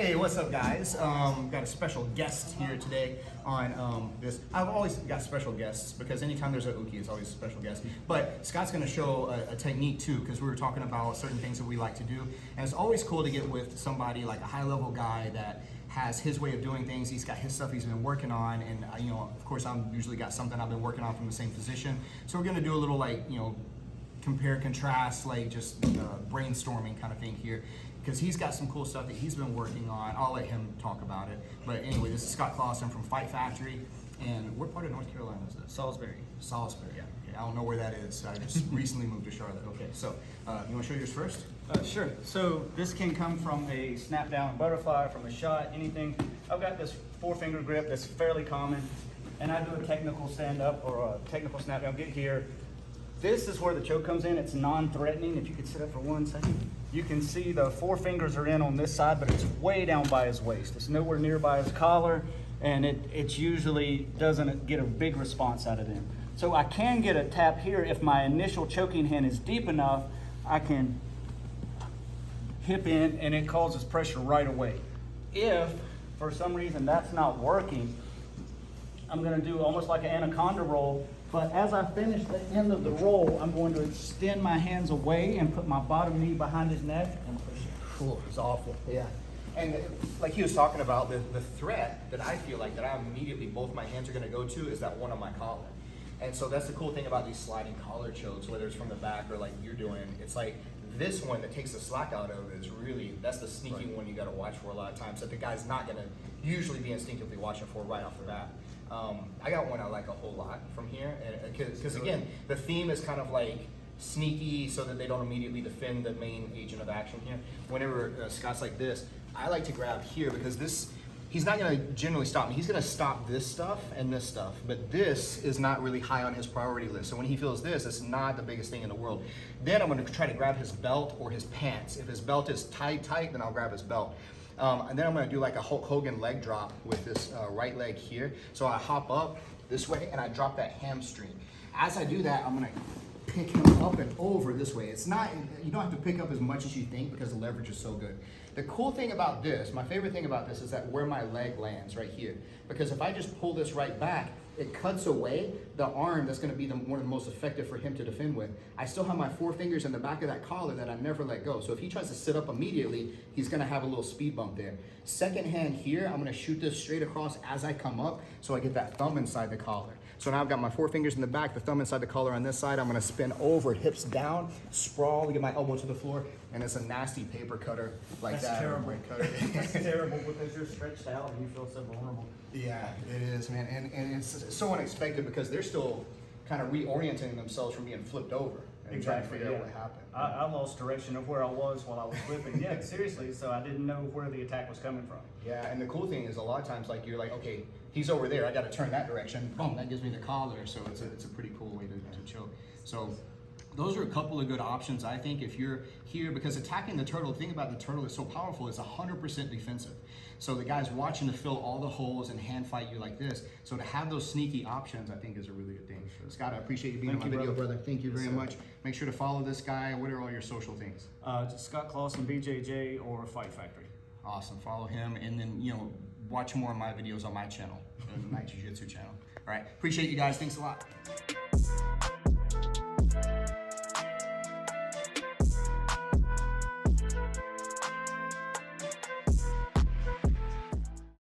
Hey, what's up, guys? Got a special guest here today on this. I've always got special guests because anytime there's a uki, it's always a special guest. But Scott's going to show a technique too, because we were talking about certain things that we like to do, and it's always cool to get with somebody like a high-level guy that has his way of doing things. He's got his stuff he's been working on, and of course, I'm usually got something I've been working on from the same position. So we're going to do a little compare, contrast, like just brainstorming kind of thing here, because he's got some cool stuff that he's been working on. I'll let him talk about it. But anyway, this is Scott Clawson from Fight Factory, and what part of North Carolina is this? Salisbury. Salisbury, yeah. Okay, I don't know where that is. I just recently moved to Charlotte. Okay, so you want to show yours first? Sure. So this can come from a snap down butterfly, from a shot, anything. I've got this 4-finger grip that's fairly common, and I do a technical stand up or a technical snap down. Get here. This is where the choke comes in. It's non-threatening. If you could sit up for 1 second. You can see the 4 fingers are in on this side, but it's way down by his waist. It's nowhere near by his collar, and it usually doesn't get a big response out of them. So I can get a tap here. If my initial choking hand is deep enough, I can hip in, and it causes pressure right away. If, for some reason, that's not working, I'm gonna do almost like an anaconda roll. But as I finish the end of the roll, I'm going to extend my hands away and put my bottom knee behind his neck and push it. Cool, it's awful. Yeah. And like he was talking about, the threat that I feel like that I immediately, both my hands are gonna go to is that one on my collar. And so that's the cool thing about these sliding collar chokes, whether it's from the back or like you're doing, it's like this one that takes the slack out of it is really, that's the sneaky one you gotta watch for a lot of times that the guy's not gonna usually be instinctively watching for right off the bat. I got one I like a whole lot from here, because again, the theme is kind of like sneaky so that they don't immediately defend the main agent of action here. Whenever Scott's like this, I like to grab here because this, he's not gonna generally stop me. He's gonna stop this stuff and this stuff, but this is not really high on his priority list. So when he feels this, it's not the biggest thing in the world. Then I'm gonna try to grab his belt or his pants. If his belt is tight, then I'll grab his belt. And then I'm gonna do like a Hulk Hogan leg drop with this right leg here. So I hop up this way and I drop that hamstring. As I do that, I'm gonna pick him up and over this way. It's not, you don't have to pick up as much as you think because the leverage is so good. The cool thing about this, my favorite thing about this is that where my leg lands right here. Because if I just pull this right back, it cuts away the arm that's gonna be one of the most effective for him to defend with. I still have my 4 fingers in the back of that collar that I never let go. So if he tries to sit up immediately, he's gonna have a little speed bump there. Second hand here, I'm gonna shoot this straight across as I come up so I get that thumb inside the collar. So now I've got my 4 fingers in the back, the thumb inside the collar on this side. I'm gonna spin over, hips down, sprawl, get my elbow to the floor, and it's a nasty paper cutter like That's that. terrible. That's terrible because you're stretched out and you feel so vulnerable. Yeah, it is, man. And it's so unexpected because they're still kind of reorienting themselves from being flipped over and trying to figure out what happened. I lost direction of where I was while I was flipping. Yeah, seriously. So I didn't know where the attack was coming from. Yeah, and the cool thing is a lot of times, like you're like, okay, he's over there. I got to turn that direction. Boom, that gives me the collar. So it's a pretty cool way to choke. So those are a couple of good options, I think, if you're here, because attacking the turtle, the thing about the turtle is so powerful, it's 100% defensive. So the guy's watching to fill all the holes and hand fight you like this. So to have those sneaky options, I think is a really good thing. Sure. Scott, I appreciate you being on my video, brother. Thank you very much. Make sure to follow this guy. What are all your social things? Just Scott Clawson, BJJ, or Fight Factory. Awesome, follow him, and then, watch more of my videos on my channel, the Night Jiu-Jitsu channel. All right, appreciate you guys. Thanks a lot.